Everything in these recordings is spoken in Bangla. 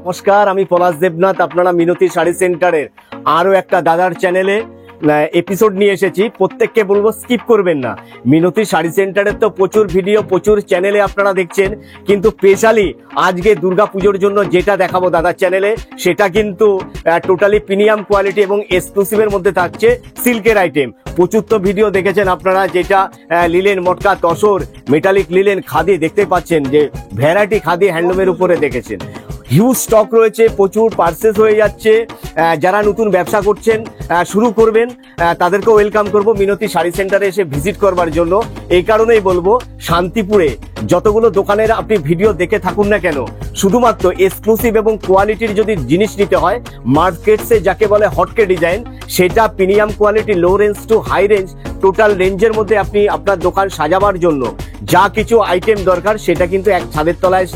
নমস্কার, আমি পলাশ দেবনাথ। আপনারা মিনতি শাড়ি সেন্টারের আরো একটা দাদার চ্যানেলে এপিসোড নিয়ে এসেছি। প্রত্যেককে বলবো স্কিপ করবেন না। মিনতি শাড়ি সেন্টারের তো প্রচুর ভিডিও, প্রচুর চ্যানেলে আপনারা দেখছেন, কিন্তু স্পেশালি আজকে দুর্গা পুজোর জন্য যেটা দেখাবো দাদার চ্যানেলে, সেটা কিন্তু টোটালি প্রিমিয়াম কোয়ালিটি এবং এক্সক্লুসিভের মধ্যে থাকছে সিল্কের আইটেম। প্রচুর তো ভিডিও দেখেছেন আপনারা, যেটা লিলেন, মটকা, তসর, মেটালিক লিলেন, খাদি দেখতে পাচ্ছেন, যে ভ্যারাইটি খাদি হ্যান্ডলুমের উপরে দেখেছেন। হিউজ স্টক রয়েছে, প্রচুর পার্সেস হয়ে যাচ্ছে। যারা নতুন ব্যবসা করছেন, শুরু করবেন, তাদেরকে ওয়েলকাম করব মিনতি শাড়ি সেন্টারে এসে ভিজিট করবার জন্য। এই কারণেই বলবো, শান্তিপুরে যতগুলো দোকানের আপনি ভিডিও দেখে থাকুন না কেন, শুধুমাত্র এক্সক্লুসিভ এবং কোয়ালিটির যদি জিনিস নিতে হয়, মার্কেটসে যাকে বলে হটকে ডিজাইন, সেটা premium quality, low range to high range, total রেঞ্জের মধ্যে আপনি আপনার দোকান সাজাবার জন্য যা কিছু আইটেম দরকার, সেটা কিন্তু এক ছাদের তলায়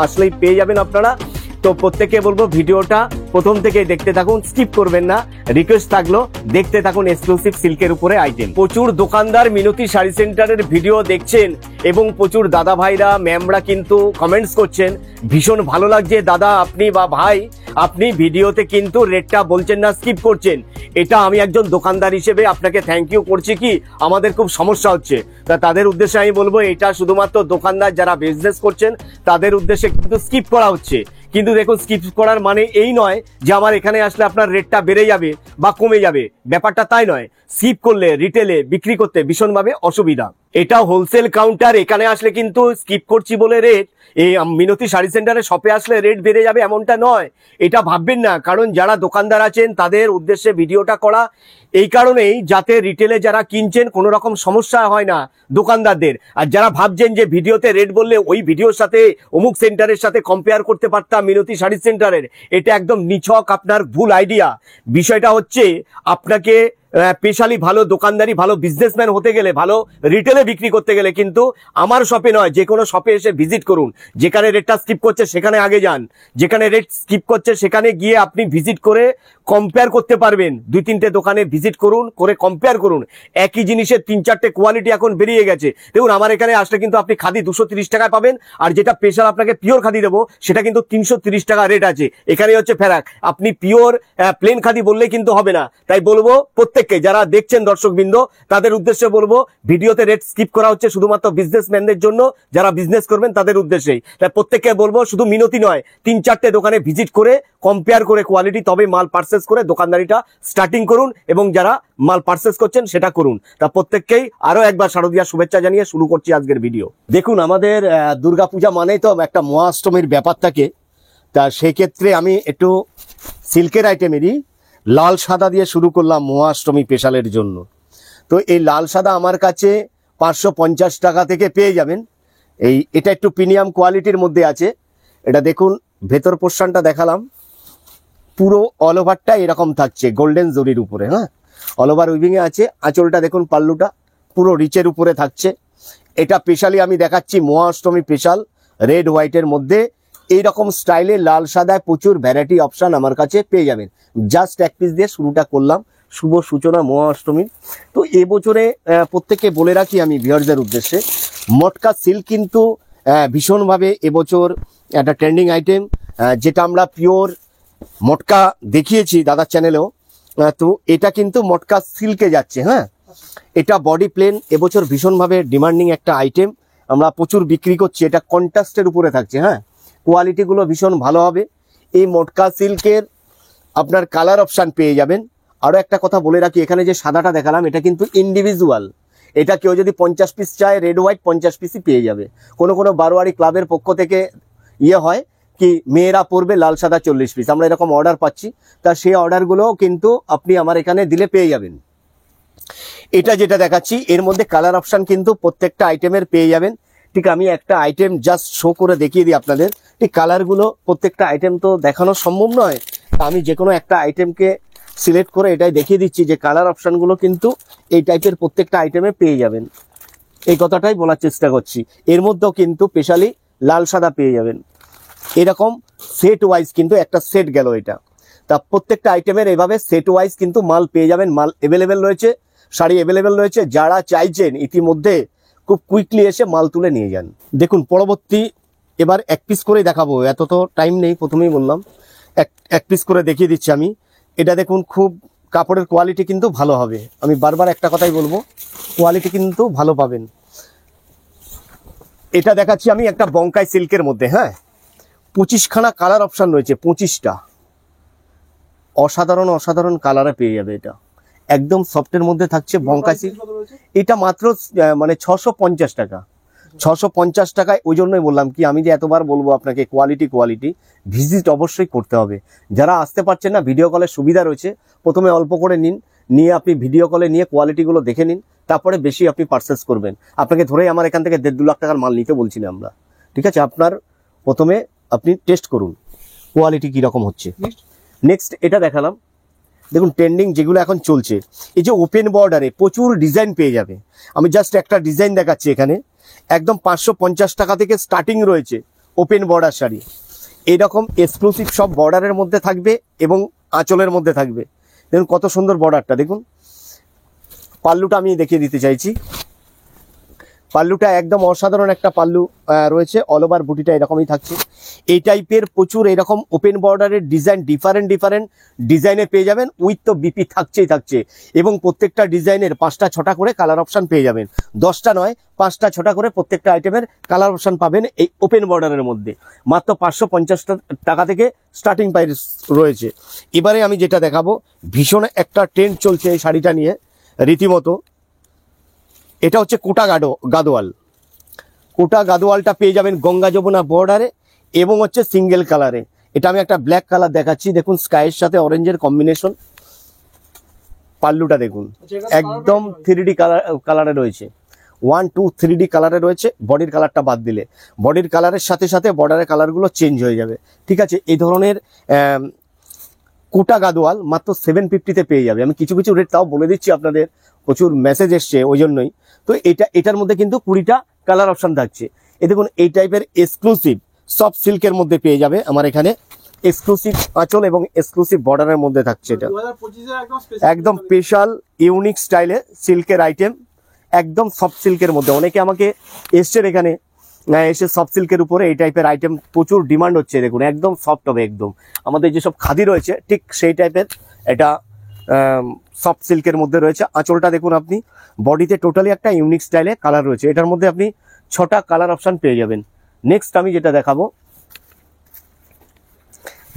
আসলেই পেয়ে যাবেন আপনারা। তো প্রত্যেককে বলবো ভিডিওটা প্রথম থেকে দেখতে থাকুন, স্কিপ করবেন না। রিকোয়েস্ট থাকলো দেখতে থাকুন এক্সক্লুসিভ সিল্কের উপরে আইটেম। প্রচুর দোকানদার মিনতি শাড়ি সেন্টারের ভিডিও দেখছেন এবং প্রচুর দাদা ভাইরা, ম্যামরা কিন্তু কমেন্টস করছেন, ভীষণ ভালো লাগছে দাদা আপনি বা ভাই আপনি ভিডিওতে কিন্তু রেটটা বলছেন না, স্কিপ করছেন। এটা আমি একজন দোকানদার হিসেবে আপনাকে থ্যাংক ইউ করছি, কি আমাদের খুব সমস্যা হচ্ছে। তা তাদের উদ্দেশ্যে আমি বলবো, এটা শুধুমাত্র দোকানদার যারা বিজনেস করছেন তাদের উদ্দেশ্যে কিন্তু স্কিপ করা হচ্ছে। কিন্তু দেখুন, স্কিপ করার মানে এই নয় যে আমার এখানে আসলে আপনার রেটটা বেড়ে যাবে বা কমে যাবে, ব্যাপারটা তাই নয়। স্কিপ করলে রিটেলে বিক্রি করতে ভীষণভাবে অসুবিধা। এটা হোলসেল কাউন্টার, এখানে আসলে কিন্তু স্কিপ করছি বলে রেট, এই মিনতি শাড়ি সেন্টারে শপে আসলে রেট বেড়ে যাবে এমনটা নয়, এটা ভাববেন না। কারণ যারা দোকানদার আছেন তাদের উদ্দেশ্যে ভিডিওটা করা, এই কারণেই যাতে রিটেলে যারা কিনছেন কোনো রকম সমস্যা হয় না দোকানদারদের। আর যারা ভাবছেন যে ভিডিওতে রেট বললে ওই ভিডিওর সাথে অমুক সেন্টারের সাথে কম্পেয়ার করতে পারতাম মিনতি শাড়ি সেন্টারের, এটা একদম নিছক আপনার ভুল আইডিয়া। বিষয়টা হচ্ছে, আপনাকে স্পেশালি ভালো দোকানদারি, ভালো বিজনেসম্যান হতে গেলে, ভালো রিটেলে বিক্রি করতে গেলে কিন্তু আমার শপে নয়, যে কোনো শপে এসে ভিজিট করুন। যেখানে রেটটা স্কিপ করছে সেখানে আগে যান, যেখানে রেট স্কিপ করছে সেখানে গিয়ে আপনি ভিজিট করে কম্পেয়ার করতে পারবেন। 2-3টে দোকানে ভিজিট করুন, করে কম্পেয়ার করুন। একই জিনিসের 3-4টে কোয়ালিটি এখন বেরিয়ে গেছে। দেখুন, আমার এখানে আসলে কিন্তু আপনি খাদি 230 টাকায় পাবেন, আর যেটা স্পেশাল আপনাকে পিওর খাদি দেবো সেটা কিন্তু 330 টাকা রেট আছে। এখানে হচ্ছে ফেরাক। আপনি পিওর প্লেন খাদি বললে কিন্তু হবে না। তাই বলবো প্রত্যেককে, যারা দেখছেন দর্শকবৃন্দ, তাদের উদ্দেশ্যে বলবো, ভিডিওতে রেট স্কিপ করা হচ্ছে শুধুমাত্র বিজনেসম্যানদের জন্য, যারা বিজনেস করবেন তাদের উদ্দেশ্যেই। তাই প্রত্যেককে বলবো, শুধু মিনতি নয়, 3-4টে দোকানে ভিজিট করে কম্পেয়ার করে কোয়ালিটি, তবে মাল পারচেস করে দোকানদারিটা স্টার্টিং করুন, এবং যারা মাল পারচেস করছেন সেটা করুন। তা প্রত্যেককেই আরো একবার শারদীয়া শুভেচ্ছা জানিয়ে শুরু করছি আজকের ভিডিও। দেখুন, আমাদের দুর্গাপূজা মানেই তো একটা মহাষ্টমীর ব্যাপার থাকে। তা সেক্ষেত্রে আমি একটু সিল্কের আইটেমেরই লাল সাদা দিয়ে শুরু করলাম মহাষ্টমী স্পেশালের জন্য। তো এই লাল সাদা আমার কাছে 550 টাকা থেকে পেয়ে যাবেন। এটা একটু প্রিমিয়াম কোয়ালিটির মধ্যে আছে। এটা দেখুন, ভেতর পোর্শনটা দেখালাম, পুরো অল ওভারটা এরকম থাকছে গোল্ডেন জরির উপরে। হ্যাঁ, অল ওভার উইভিং এ আছে। আঁচলটা দেখুন, পাল্লুটা পুরো রিচের উপরে থাকছে। এটা স্পেশালি আমি দেখাচ্ছি মহাষ্টমী স্পেশাল রেড হোয়াইটের মধ্যে। এইরকম স্টাইলে লাল সাদায় প্রচুর ভ্যারাইটি অপশান আমার কাছে পেয়ে যাবেন। জাস্ট এক পিস দিয়ে শুরুটা করলাম, শুভ সূচনা মহাষ্টমীর। তো এবছরে প্রত্যেককে বলে রাখি আমি ভিউয়ারদের উদ্দেশ্যে, মটকা সিল্ক কিন্তু ভীষণভাবে এবছর একটা ট্রেন্ডিং আইটেম, যেটা আমরা পিওর মটকা দেখিয়েছি দাদার চ্যানেলেও। তো এটা কিন্তু মটকা সিল্কে যাচ্ছে। হ্যাঁ, এটা বডি প্লেন, এবছর ভীষণভাবে ডিমান্ডিং একটা আইটেম, আমরা প্রচুর বিক্রি করছি। এটা কন্ট্রাস্টের উপরে থাকছে। হ্যাঁ, কোয়ালিটিগুলো ভীষণ ভালো হবে। এই মটকা সিল্কের আপনার কালার অপশান পেয়ে যাবেন। আরও একটা কথা বলে রাখি, এখানে যে সাদাটা দেখালাম এটা কিন্তু ইন্ডিভিজুয়াল। এটা কেউ যদি 50 পিস চায়, রেড হোয়াইট 50 পিসই পেয়ে যাবে। কোনো বারোয়ারি ক্লাবের পক্ষ থেকে হয় কি, মেয়েরা পড়বে লাল সাদা 40 পিস, আমরা এরকম অর্ডার পাচ্ছি। তা সেই অর্ডারগুলোও কিন্তু আপনি আমার এখানে দিলে পেয়ে যাবেন। এটা যেটা দেখাচ্ছি, এর মধ্যে কালার অপশান কিন্তু প্রত্যেকটা আইটেমের পেয়ে যাবেন। ঠিক, আমি একটা আইটেম জাস্ট শো করে দেখিয়ে দিই আপনাদের। ঠিক, কালারগুলো প্রত্যেকটা আইটেম তো দেখানো সম্ভব নয়, আমি যে কোনো একটা আইটেমকে সিলেক্ট করে এটাই দেখিয়ে দিচ্ছি যে কালার অপশানগুলো কিন্তু এই টাইপের প্রত্যেকটা আইটেমে পেয়ে যাবেন। এই কথাটাই বলার চেষ্টা করছি। এর মধ্যেও কিন্তু স্পেশালি লাল সাদা পেয়ে যাবেন। এরকম সেট ওয়াইজ কিন্তু একটা সেট গেল এটা। তা প্রত্যেকটা আইটেমের এভাবে সেট ওয়াইজ কিন্তু মাল পেয়ে যাবেন। মাল অ্যাভেলেবেল রয়েছে, শাড়ি অ্যাভেলেবেল রয়েছে। যারা চাইছেন ইতিমধ্যে খুব কুইকলি এসে মাল তুলে নিয়ে যান। দেখুন, পরবর্তী এবার এক পিস করে দেখাবো, এত তো টাইম নেই, প্রথমেই বললাম। এক পিস করে দেখিয়ে দিচ্ছি আমি। এটা দেখুন, খুব কাপড়ের কোয়ালিটি কিন্তু ভালো হবে। আমি বারবার একটা কথাই বলবো, কোয়ালিটি কিন্তু ভালো পাবেন। এটা দেখাচ্ছি আমি একটা বঙ্কাই সিল্কের মধ্যে। হ্যাঁ, 25খানা কালার অপশন রয়েছে, 25টা অসাধারণ অসাধারণ কালারে পেয়ে যাবে। এটা একদম সফটের মধ্যে থাকছে বঙ্কাই সিল্ক। এটা মাত্র মানে 650 টাকা, 650 টাকায়। ওই জন্যই বললাম কি, আমি যে এতবার বলবো আপনাকে কোয়ালিটি ভিজিট অবশ্যই করতে হবে। যারা আসতে পারছেন না, ভিডিও কলের সুবিধা রয়েছে, প্রথমে অল্প করে নিন, নিয়ে আপনি ভিডিও কলে নিয়ে কোয়ালিটিগুলো দেখে নিন, তারপরে বেশি আপনি পারচেস করবেন। আপনাকে ধরেই আমার এখান থেকে 1.5-2 লাখ টাকার মাল নিতে বলছি না আমরা, ঠিক আছে? আপনার প্রথমে আপনি টেস্ট করুন কোয়ালিটি কীরকম হচ্ছে। নেক্সট এটা দেখালাম, দেখুন ট্রেন্ডিং যেগুলো এখন চলছে, এই যে ওপেন বর্ডারে প্রচুর ডিজাইন পেয়ে যাবে। আমি জাস্ট একটা ডিজাইন দেখাচ্ছি এখানে, একদম 550 টাকা থেকে স্টার্টিং রয়েছে ওপেন বর্ডার শাড়ি। এইরকম এক্সক্লুসিভ সব বর্ডারের মধ্যে থাকবে এবং আঁচলের মধ্যে থাকবে। দেখুন কত সুন্দর বর্ডারটা, দেখুন পাল্লুটা আমি দেখিয়ে দিতে চাইছি। পাল্লুটা একদম অসাধারণ একটা পাল্লু রয়েছে, অল ওভার বুটিটা এরকমই থাকছে। এই টাইপের প্রচুর এরকম ওপেন বর্ডারের ডিজাইন ডিফারেন্ট ডিজাইনে পেয়ে যাবেন। উইথ তো বিপি থাকছে, এবং প্রত্যেকটা ডিজাইনের 5টা-6টা করে কালার অপশন পেয়ে যাবেন। 10টা নয়, 5টা-6টা করে প্রত্যেকটা আইটেমের কালার অপশন পাবেন এই ওপেন বর্ডারের মধ্যে। মাত্র 550 টাকা থেকে স্টার্টিং প্রাইস রয়েছে। এবারে আমি যেটা দেখাবো, ভীষণ একটা ট্রেন্ড চলছে এই শাড়িটা নিয়ে রীতিমতো। এটা হচ্ছে কোটা গাদোয়াল। কোটা গাদোয়ালটা পেয়ে যাবেন গঙ্গা যমুনা বর্ডারে এবং হচ্ছে সিঙ্গেল কালারে। এটা আমি একটা ব্ল্যাক কালার দেখাচ্ছি, দেখুন স্কাইয়ের সাথে অরেঞ্জের কম্বিনেশন। পাল্লুটা দেখুন একদম 3D কালারে রয়েছে, 1, 2, 3D কালারে রয়েছে। বডির কালারটা বাদ দিলে, বডির কালারের সাথে সাথে বর্ডারের কালারগুলো চেঞ্জ হয়ে যাবে, ঠিক আছে? এই ধরনের কোটা গাদোয়াল মাত্র 750-তে পেয়ে যাবে। আমি কিছু রেট তাও বলে দিচ্ছি আপনাদের, প্রচুর মেসেজ এসছে ওই জন্যই। তো এটার মধ্যে কিন্তু 20টা কালার অপশন থাকছে। এই দেখুন এই টাইপের এক্সক্লুসিভ সফট সিল্কের মধ্যে পেয়ে যাবে আমার এখানে। এক্সক্লুসিভ আঁচল এবং এক্সক্লুসিভ বর্ডারের মধ্যে থাকছে। এটা একদম স্পেশাল ইউনিক স্টাইলে সিল্কের আইটেম, একদম সফট সিল্কের মধ্যে। অনেকে আমাকে এসছেন এখানে এসে সফট সিল্কের উপরে এই টাইপের আইটেম প্রচুর ডিমান্ড হচ্ছে। দেখুন একদম সফট হবে, একদম আমাদের যেসব খাদি রয়েছে ঠিক সেই টাইপের এটা সফট সিল্কের মধ্যে রয়েছে। আঁচলটা দেখুন আপনি, বডিতে টোটালি একটা ইউনিক স্টাইলে কালার রয়েছে। এটার মধ্যে আপনি 6টা কালার অপশন পেয়ে যাবেন। নেক্সট আমি যেটা দেখাবো,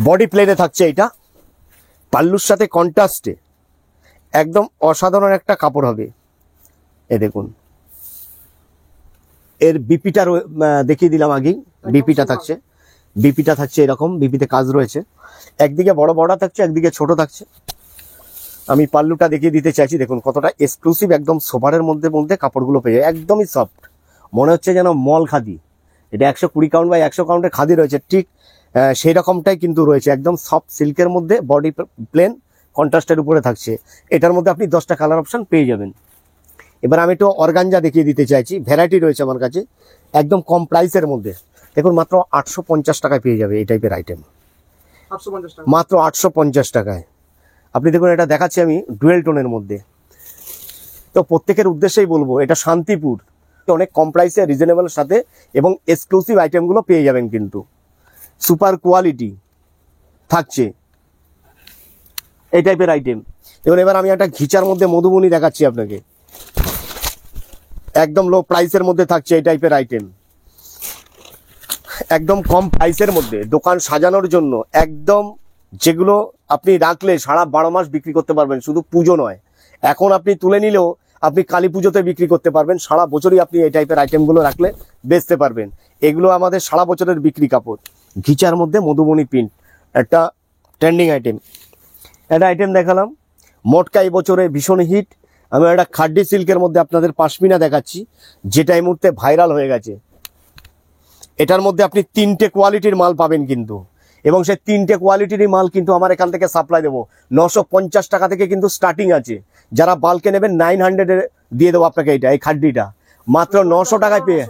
বডি প্লেনে থাকছে এটা, পাল্লুর সাথে কন্ট্রাস্টে একদম অসাধারণ একটা কাপড় হবে। এ দেখুন এর বিপিটা দেখিয়ে দিলাম আগেই, বিপিটা থাকছে এরকম, বিপিতে কাজ রয়েছে। একদিকে বড় বর্ডার থাকছে, একদিকে ছোট থাকছে। আমি পাল্লুটা দেখিয়ে দিতে চাইছি, দেখুন কতটা এক্সক্লুসিভ, একদম সোফারের মধ্যে কাপড়গুলো পেয়ে যায়। একদমই সফট, মনে হচ্ছে যেন মল খাদি। এটা 120 কাউন্ট বা 100 কাউন্টের খাদি রয়েছে, ঠিক সেই রকমটাই কিন্তু রয়েছে। একদম সফট সিল্কের মধ্যে বডি প্লেন কন্ট্রাস্টের উপরে থাকছে। এটার মধ্যে আপনি 10টা কালার অপশন পেয়ে যাবেন। এবার আমি একটু অর্গানজা দেখিয়ে দিতে চাইছি, ভ্যারাইটি রয়েছে আমার কাছে একদম কম প্রাইসের মধ্যে। দেখুন মাত্র 850 টাকায় পেয়ে যাবে এই টাইপের আইটেম, মাত্র 850 টাকায়। আপনি দেখুন এটা দেখাচ্ছি আমি ডুয়েল টোনের মধ্যে। তো প্রত্যেকের উদ্দেশ্যেই বলবো, এটা শান্তিপুর, অনেক কম প্রাইসে রিজনেবল সাথে এবং এক্সক্লুসিভ আইটেমগুলো পেয়ে যাবেন, কিন্তু সুপার কোয়ালিটি থাকছে এই টাইপের আইটেম। এবং এবার আমি একটা ঘিচার মধ্যে মধুবনী দেখাচ্ছি আপনাকে, একদম লো প্রাইসের মধ্যে থাকছে এই টাইপের আইটেম, একদম কম প্রাইসের মধ্যে দোকান সাজানোর জন্য। একদম যেগুলো আপনি রাখলে সারা 12 মাস বিক্রি করতে পারবেন, শুধু পুজো নয়, এখন আপনি তুলে নিলেও আপনি কালী পুজোতে বিক্রি করতে পারবেন। সারা বছরই আপনি এই টাইপের আইটেমগুলো রাখলে বেচতে পারবেন। এগুলো আমাদের সারা বছরের বিক্রি কাপড়। ঘিচার মধ্যে মধুবনী প্রিন্ট একটা ট্রেন্ডিং আইটেম। একটা আইটেম দেখালাম, মটকা এই বছরে ভীষণ হিট। আমি একটা খাড্ডি সিল্কের মধ্যে আপনাদের পাশমিনা দেখাচ্ছি, যেটা এই মুহূর্তে ভাইরাল হয়ে গেছে। এটার মধ্যে আপনি 3টে কোয়ালিটির মাল পাবেন কিন্তু, এবং সেই 3টে কোয়ালিটিরই মাল কিন্তু আমার এখান থেকে সাপ্লাই দেবো। 950 টাকা থেকে কিন্তু স্টার্টিং আছে। যারা বাল্কে নেবেন 900 দিয়ে দেবো আপনাকে। এই খাড্ডিটা মাত্র 900 টাকায় পেয়ে।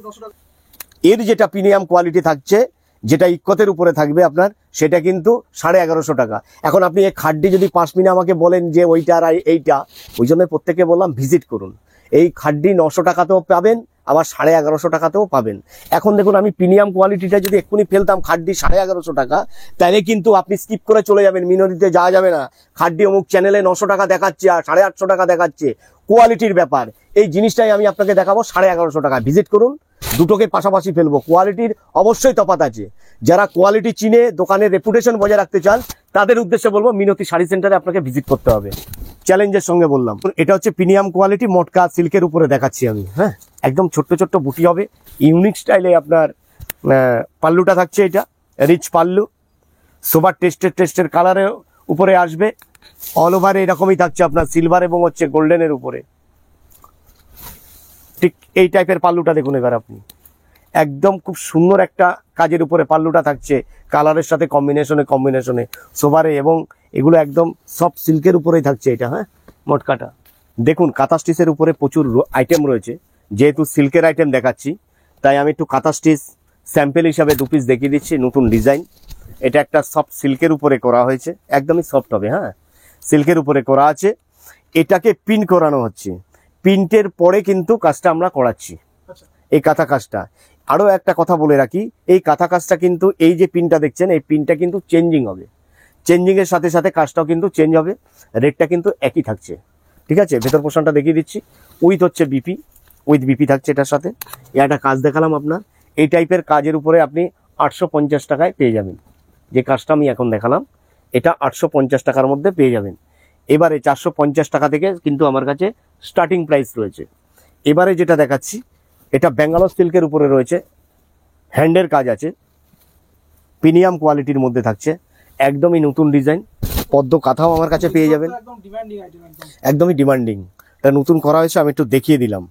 এর যেটা প্রিমিয়াম কোয়ালিটি থাকছে, যেটা ইক্কতের উপরে থাকবে আপনার, সেটা কিন্তু 1150 টাকা। এখন আপনি এই খাড্ডি যদি পাশমিনা আমাকে বলেন যে ওইটা আর এইটা, ওই জন্য প্রত্যেকে বললাম ভিজিট করুন। এই খাড্ডি 900 টাকাতেও পাবেন, আবার 1150 টাকাতেও পাবেন। এখন দেখুন আমি প্রিমিয়াম কোয়ালিটিটা যদি এক্ষুনি ফেলতাম খাড্ডি 1150 টাকা, তাহলে কিন্তু আপনি স্কিপ করে চলে যাবেন, মিনতিতে যাওয়া যাবে না। খাড্ডি অমুক চ্যানেলে 900 টাকা দেখাচ্ছে আর 850 টাকা দেখাচ্ছে, কোয়ালিটির ব্যাপার। এই জিনিসটাই আমি আপনাকে দেখাবো 1150 টাকা। ভিজিট করুন, দুটোকে পাশাপাশি ফেলবো, কোয়ালিটির অবশ্যই তফাৎ আছে। যারা কোয়ালিটি চিনে দোকানের রেপুটেশন বজায় রাখতে চান তাদের উদ্দেশ্যে বলবো মিনতি শাড়ি সেন্টারে আপনাকে ভিজিট করতে হবে, চ্যালেঞ্জের সঙ্গে বললাম। এটা হচ্ছে প্রিমিয়াম কোয়ালিটি মটকা সিল্কের উপরে দেখাচ্ছি আমি। হ্যাঁ, একদম ছোট্ট ছোট্ট বুটি হবে, ইউনিক স্টাইলে আপনার পাল্লুটা থাকছে, এটা রিচ পাল্লু, সোবার টেস্টের কালারের উপরে আসবে। অল ওভার এরকমই থাকছে আপনার সিলভার এবং হচ্ছে গোল্ডেনের উপরে। ঠিক এই টাইপের পাল্লুটা দেখুন এবার আপনি, একদম খুব সুন্দর একটা কাজের উপরে পাল্লুটা থাকছে, কালারের সাথে কম্বিনেশনে সোভারে, এবং এগুলো একদম সফট সিল্কের উপরেই থাকছে এটা। হ্যাঁ, মটকাটা দেখুন, কাঁথা স্টিচের উপরে প্রচুর আইটেম রয়েছে। যেহেতু সিল্কের আইটেম দেখাচ্ছি তাই আমি একটু কাঁথা স্টিচ স্যাম্পেল হিসাবে 2 পিস দেখিয়ে দিচ্ছি, নতুন ডিজাইন। এটা একটা সফট সিল্কের উপরে করা হয়েছে, একদমই সফট হবে। হ্যাঁ, সিল্কের উপরে করা আছে, এটাকে প্রিন্ট করানো হচ্ছে। প্রিন্টের পরে কিন্তু কাজটা আমরা করাচ্ছি, এই কাঁথা কাজটা। আরও একটা কথা বলে রাখি, এই কাঁথা কাজটা কিন্তু এই যে পিনটা দেখছেন, এই পিনটা কিন্তু চেঞ্জিং হবে, চেঞ্জিংয়ের সাথে সাথে কাজটাও কিন্তু চেঞ্জ হবে, রেটটা কিন্তু একই থাকছে। ঠিক আছে, ভেতর পোর্শনটা দেখিয়ে দিচ্ছি, উইথ হচ্ছে বিপি, উইথ বিপি থাকছে এটার সাথে। একটা কাজ দেখালাম আপনার, এই টাইপের কাজের উপরে আপনি 850 টাকায় পেয়ে যাবেন। যে কাজটা আমি এখন দেখালাম এটা 850 টাকার মধ্যে পেয়ে যাবেন। এবারে 450 টাকা থেকে কিন্তু আমার কাছে স্টার্টিং প্রাইস রয়েছে। এবারে যেটা দেখাচ্ছি এটা ব্যাঙ্গালোর সিল্কের উপরে রয়েছে, হ্যান্ডের কাজ আছে, প্রিমিয়াম কোয়ালিটির মধ্যে থাকছে, একদমই নতুন ডিজাইন। পদ্ম কাঁথাও আমার কাছে পেয়ে যাবেন, একদমই ডিমান্ডিং। এটা নতুন করা হয়েছে, আমি একটু দেখিয়ে দিলাম।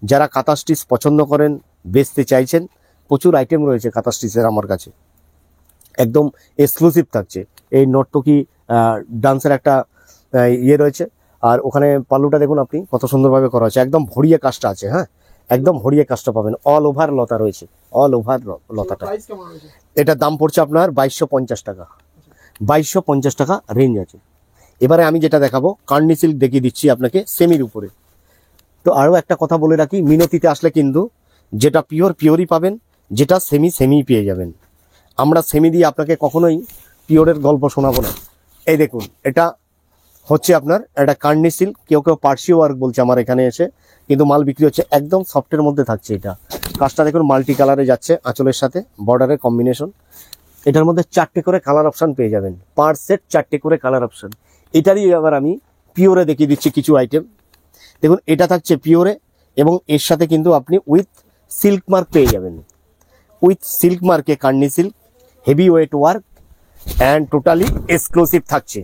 যারা কাঁথা স্টিচ পছন্দ করেন, বেচতে চাইছেন, প্রচুর আইটেম রয়েছে কাঁথা স্টিচের আমার কাছে, একদম এক্সক্লুসিভ থাকছে। এই নর্তকী ডান্সের একটা ইয়ে রয়েছে, আর ওখানে পাল্লুটা দেখুন আপনি কত সুন্দরভাবে করা হয়েছে, একদম ভরিয়ে কাজটা আছে। হ্যাঁ, একদম ভরিয়ে কাজটা পাবেন, অল ওভার লতা রয়েছে, অল ওভার লতাটা। এটার দাম পড়ছে আপনার 2250 টাকা, 2250 টাকা রেঞ্জ আছে। এবারে আমি যেটা দেখাবো কার্নি সিল্ক দেখিয়ে দিচ্ছি আপনাকে সেমির উপরে। তো আরও একটা কথা বলে রাখি, মিনতিতে আসলে কিন্তু যেটা পিওরই পাবেন, যেটা সেমি পেয়ে যাবেন। আমরা সেমি দিয়ে আপনাকে কখনোই পিওরের গল্প শোনাবো না। এই দেখুন, এটা হচ্ছে আপনার একটা কার্নি সিল্ক, কেউ পার্সি ওয়ার্ক বলছে আমার এখানে এসে, কিন্তু মাল বিক্রি হচ্ছে একদম সফটের মধ্যে থাকছে। এটা কাজটা দেখুন মাল্টি কালারে যাচ্ছে, আঁচলের সাথে বর্ডারের কম্বিনেশন। এটার মধ্যে 4টে করে কালার অপশান পেয়ে যাবেন, পার সেট 4টে করে কালার অপশান। এটারই আবার আমি পিওরে দেখিয়ে দিচ্ছি কিছু আইটেম। দেখুন, এটা থাকছে পিওরে, এবং এর সাথে কিন্তু আপনি উইথ সিল্ক মার্ক পেয়ে যাবেন, উইথ সিল্ক মার্কে Carney silk, heavy weight work and totally exclusive থাকছে।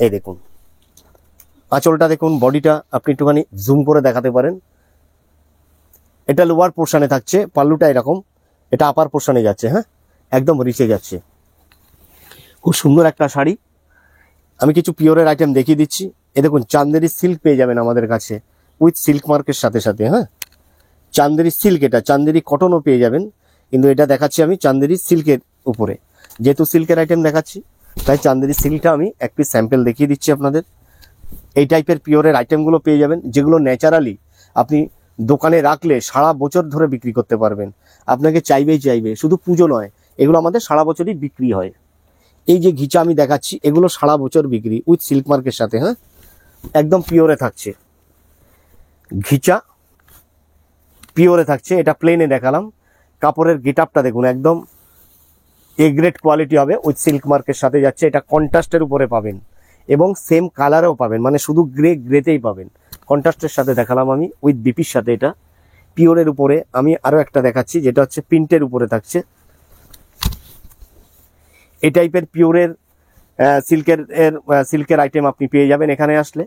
এই দেখুন আঁচলটা দেখুন, বডিটা আপনি একটুখানি জুম করে দেখাতে পারেন। এটা লোয়ার পোর্শনে থাকছে, পাল্লুটা এরকম, এটা আপার পোর্শনে যাচ্ছে। হ্যাঁ, একদম রিচে যাচ্ছে, খুব সুন্দর একটা শাড়ি। আমি কিছু পিওরের আইটেম দেখিয়ে দিচ্ছি। এ দেখুন, চান্দেরি সিল্ক পেয়ে যাবেন আমাদের কাছে উইথ সিল্ক মার্কের সাথে সাথে। হ্যাঁ, চান্দেরি সিল্ক, এটা চান্দেরি কটনও পেয়ে যাবেন, কিন্তু এটা দেখাচ্ছি আমি চান্দেরি সিল্কের উপরে। যেহেতু সিল্কের আইটেম দেখাচ্ছি তাই চান্দেরি সিল্কটা আমি এক পিস স্যাম্পেল দেখিয়ে দিচ্ছি আপনাদের। এই টাইপের পিওরের আইটেমগুলো পেয়ে যাবেন, যেগুলো ন্যাচারালি আপনি দোকানে রাখলে সারা বছর ধরে বিক্রি করতে পারবেন। আপনাকে চাইবে, শুধু পুজো নয়, এগুলো আমাদের সারা বছরই বিক্রি হয়। এই যে ঘিচা আমি দেখাচ্ছি, এগুলো সারা বছর বিক্রি উইথ সিল্ক মার্কের সাথে। হ্যাঁ, একদম পিওরে থাকছে, ঘিচা পিওরে থাকছে। এটা প্লেনে দেখালাম, কাপড়ের গেটআপটা দেখুন, একদম এ গ্রেড কোয়ালিটি হবে, উইথ সিল্ক মার্কের সাথে যাচ্ছে। এটা কন্ট্রাস্টের উপরে পাবেন এবং সেম কালারেও পাবেন, মানে শুধু গ্রেতেই পাবেন। কন্ট্রাস্টের সাথে দেখালাম আমি, উইথ বিপির সাথে। এটা পিওরের উপরে আমি আরও একটা দেখাচ্ছি, যেটা হচ্ছে প্রিন্টের উপরে থাকছে। এই টাইপের পিওরের সিল্কের আইটেম আপনি পেয়ে যাবেন এখানে আসলে।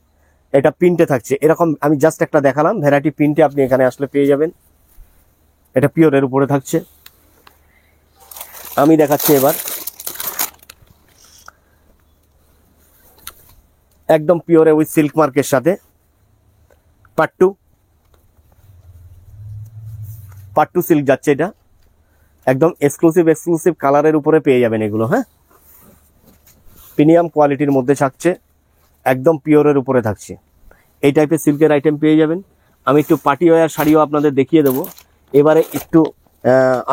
এটা প্রিন্টে থাকছে এরকম, আমি জাস্ট একটা দেখালাম, ভ্যারাইটি প্রিন্টে আপনি এখানে আসলে পেয়ে যাবেন। এটা পিওরের উপরে থাকছে। আমি দেখাচ্ছি এবার একদম পিওরে উইথ সিল্ক মার্কের সাথে পাট্টু সিল্ক যাচ্ছে। এটা একদম এক্সক্লুসিভ কালারের উপরে পেয়ে যাবেন এগুলো। হ্যাঁ, প্রিমিয়াম কোয়ালিটির মধ্যে থাকছে, একদম পিওরের উপরে থাকছে। এই টাইপের সিল্কের আইটেম পেয়ে যাবেন। আমি একটু পার্টি ওয়্যার শাড়িও আপনাদের দেখিয়ে দেবো। এবারে একটু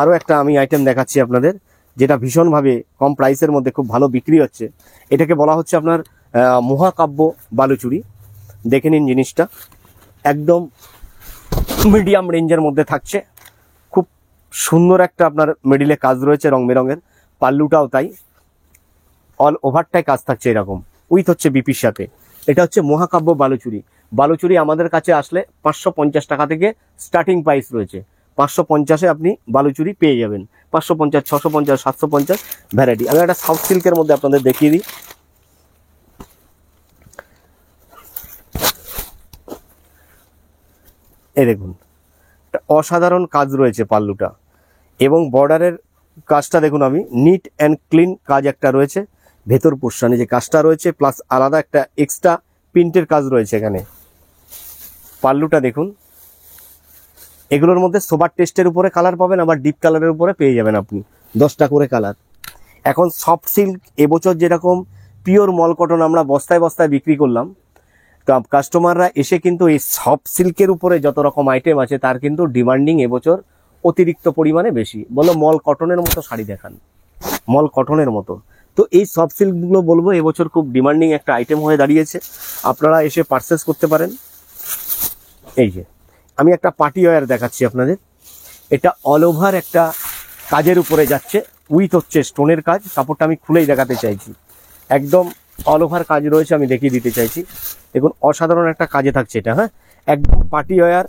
আরও একটা আমি আইটেম দেখাচ্ছি আপনাদের, যেটা ভীষণভাবে কম প্রাইসের মধ্যে খুব ভালো বিক্রি হচ্ছে। এটাকে বলা হচ্ছে আপনার মহাকাব্য বালুচুরি। দেখে নিন জিনিসটা, একদম মিডিয়াম রেঞ্জের মধ্যে থাকছে। খুব সুন্দর একটা আপনার মিডিলে কাজ রয়েছে রং বেরঙের, পাল্লুটাও তাই, অল ওভারটাই কাজ থাকছে এরকম, উইথ হচ্ছে বিপির সাথে। এটা হচ্ছে মহাকাব্য বালুচুরি। বালুচুরি আমাদের কাছে আসলে 550 টাকা থেকে স্টার্টিং প্রাইস রয়েছে। 550-এ আপনি বালুচুরি পেয়ে যাবেন, 550, 650, 750 ভ্যারাইটি। আমি একটা সাউথ সিল্কের মধ্যে আপনাদের দেখিয়ে দিই। এই দেখুন, অসাধারণ কাজ রয়েছে পাল্লুটা, এবং বর্ডারের কাজটা দেখুন, আমি নিট অ্যান্ড ক্লিন কাজ একটা রয়েছে। ভেতর পোর্শনে যে কাজটা রয়েছে, প্লাস আলাদা একটা এক্সট্রা প্রিন্টের কাজ রয়েছে এখানে। পাল্লুটা দেখুন, এগুলোর মধ্যে সোবার টেস্টের উপরে কালার পাবেন, আবার ডিপ কালারের উপরে পেয়ে যাবেন আপনি 10টা করে কালার। এখন সফট সিল্ক এবছর যেরকম পিওর মল কটন আমরা বস্তায় বস্তায় বিক্রি করলাম, কাস্টমাররা এসে কিন্তু এই সফট সিল্কের উপরে যত রকম আইটেম আছে তার কিন্তু ডিমান্ডিং এবছর অতিরিক্ত পরিমাণে বেশি। বলো মল কটনের মতো শাড়ি দেখান, মল কটনের মতো। তো এই সফট সিল্কগুলো বলবো এবছর খুব ডিমান্ডিং একটা আইটেম হয়ে দাঁড়িয়েছে, আপনারা এসে পারচেস করতে পারেন। এই যে আমি একটা পার্টি ওয়্যার দেখাচ্ছি আপনাদের, এটা অল ওভার একটা কাজের উপরে যাচ্ছে, উইথ হচ্ছে স্টোনের কাজ। কাপড়টা আমি খুলেই দেখাতে চাইছি, একদম অল ওভার কাজ রয়েছে, আমি দেখিয়ে দিতে চাইছি। দেখুন অসাধারণ একটা কাজে থাকছে এটা, হ্যাঁ একদম পার্টি ওয়্যার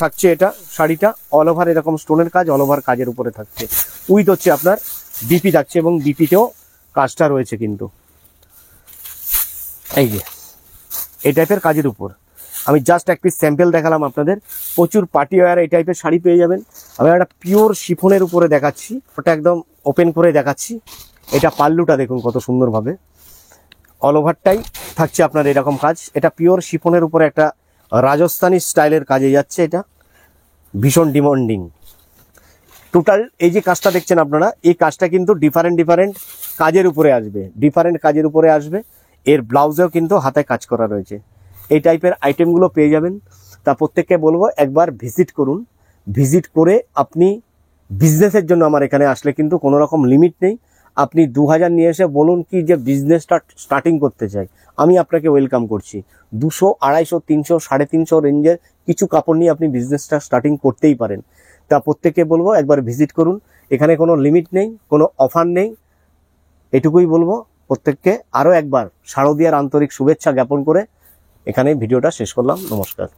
থাকছে এটা। শাড়িটা অল ওভার এরকম স্টোনের কাজ, অল ওভার কাজের উপরে থাকছে, উইথ হচ্ছে আপনার বিপি থাকছে, এবং বিপিতেও কাজটা রয়েছে কিন্তু। এই যে এই টাইপের কাজের উপর আমি জাস্ট একটি স্যাম্পল দেখালাম আপনাদের। প্রচুর পার্টি ওয়্যার এই টাইপের শাড়ি পেয়ে যাবেন। আমি একটা পিওর শিফনের উপরে দেখাচ্ছি, ওটা একদম ওপেন করে দেখাচ্ছি। এটা পাল্লুটা দেখুন কত সুন্দরভাবে অল ওভারটাই থাকছে আপনার এরকম কাজ। এটা পিওর শিফনের উপরে একটা রাজস্থানী স্টাইলের কাজে যাচ্ছে, এটা ভীষণ ডিমান্ডিং। টোটাল এই যে কাজটা দেখছেন আপনারা, এই কাজটা কিন্তু ডিফারেন্ট কাজের উপরে আসবে, ডিফারেন্ট কাজের উপরে আসবে। এর ব্লাউজেও কিন্তু হাতে কাজ করা রয়েছে। এই টাইপের আইটেমগুলো পেয়ে যাবেন। তা প্রত্যেককে বলবো একবার ভিজিট করুন, ভিজিট করে আপনি বিজনেসের জন্য আমার এখানে আসলে কিন্তু কোনো রকম লিমিট নেই। আপনি 2000 নিয়ে এসে বলুন কি যে বিজনেসটা স্টার্টিং করতে চাই, আমি আপনাকে ওয়েলকাম করছি। 200, 250, 300, 350 রেঞ্জের কিছু কাপড় নিয়ে আপনি বিজনেসটা স্টার্টিং করতেই পারেন। তা প্রত্যেককে বলবো একবার ভিজিট করুন, এখানে কোনো লিমিট নেই, কোনো অফার নেই, এটুকুই বলবো প্রত্যেককে। আরও একবার শারদীয়ার আন্তরিক শুভেচ্ছা জ্ঞাপন করে এখানে ভিডিওটা শেষ করলাম। নমস্কার।